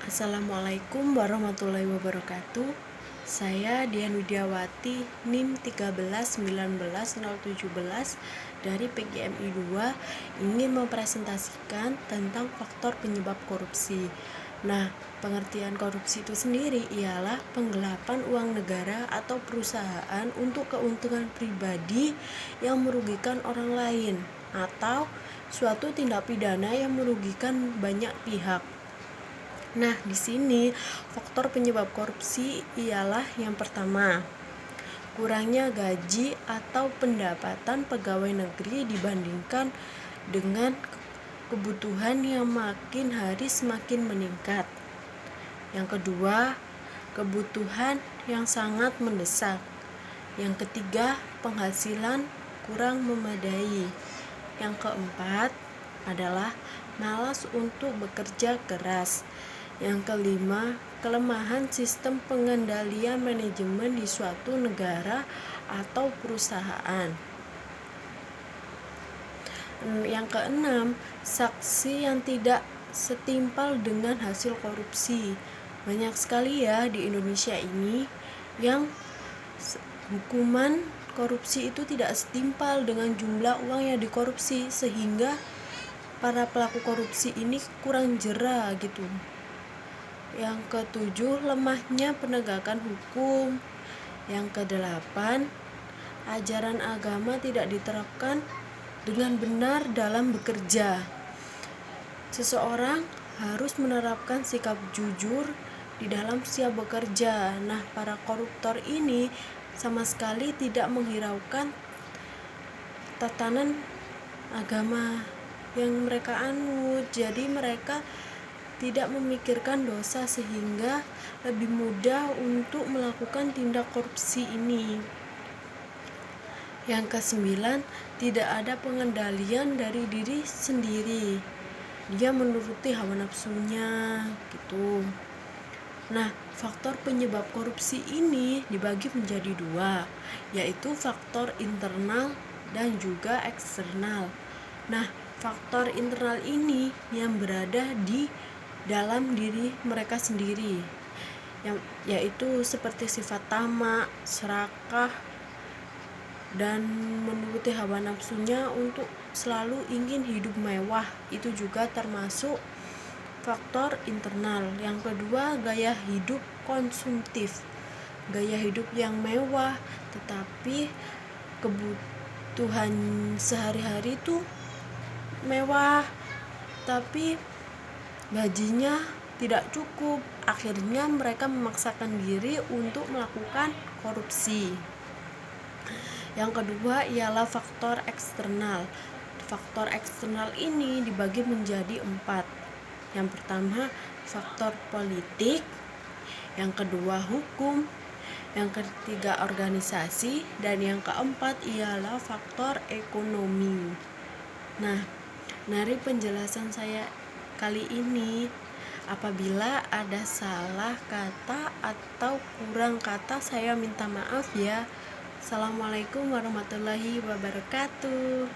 Assalamualaikum warahmatullahi wabarakatuh. Saya Dian Widiawati, NIM 1319017 dari PGMI 2 ingin mempresentasikan tentang faktor penyebab korupsi. Nah, pengertian korupsi itu sendiri ialah penggelapan uang negara atau perusahaan untuk keuntungan pribadi yang merugikan orang lain atau suatu tindak pidana yang merugikan banyak pihak. Nah, di sini faktor penyebab korupsi ialah yang pertama, kurangnya gaji atau pendapatan pegawai negeri dibandingkan dengan kebutuhan yang makin hari semakin meningkat. Yang kedua, kebutuhan yang sangat mendesak. Yang ketiga, penghasilan kurang memadai. Yang keempat adalah malas untuk bekerja keras. Yang kelima, kelemahan sistem pengendalian manajemen di suatu negara atau perusahaan. Yang keenam, saksi yang tidak setimpal dengan hasil korupsi. Banyak sekali ya di Indonesia ini yang hukuman korupsi itu tidak setimpal dengan jumlah uang yang dikorupsi, sehingga para pelaku korupsi ini kurang jera gitu. Yang ketujuh, lemahnya penegakan hukum. Yang kedelapan, ajaran agama tidak diterapkan dengan benar dalam bekerja. Seseorang harus menerapkan sikap jujur di dalam setiap bekerja. Nah, para koruptor ini sama sekali tidak menghiraukan tatanan agama yang mereka anut. Jadi mereka tidak memikirkan dosa sehingga lebih mudah untuk melakukan tindak korupsi ini. Yang kesembilan, tidak ada pengendalian dari diri sendiri. Dia menuruti hawa nafsunya gitu. Nah, faktor penyebab korupsi ini dibagi menjadi dua, yaitu faktor internal dan juga eksternal. Nah, faktor internal ini yang berada di dalam diri mereka sendiri, yaitu seperti sifat tamak, serakah, dan menuruti hawa nafsunya untuk selalu ingin hidup mewah. Itu juga termasuk faktor internal. Yang kedua, gaya hidup konsumtif. Gaya hidup yang mewah, tetapi kebutuhan sehari-hari itu mewah, tapi gajinya tidak cukup. Akhirnya mereka memaksakan diri untuk melakukan korupsi. Yang kedua ialah faktor eksternal. Faktor eksternal ini dibagi menjadi 4. Yang pertama, faktor politik. Yang kedua, hukum. Yang ketiga, organisasi. Dan yang keempat ialah faktor ekonomi. Nah, dari penjelasan saya kali ini, apabila ada salah kata atau kurang kata, saya minta maaf ya. Assalamualaikum warahmatullahi wabarakatuh.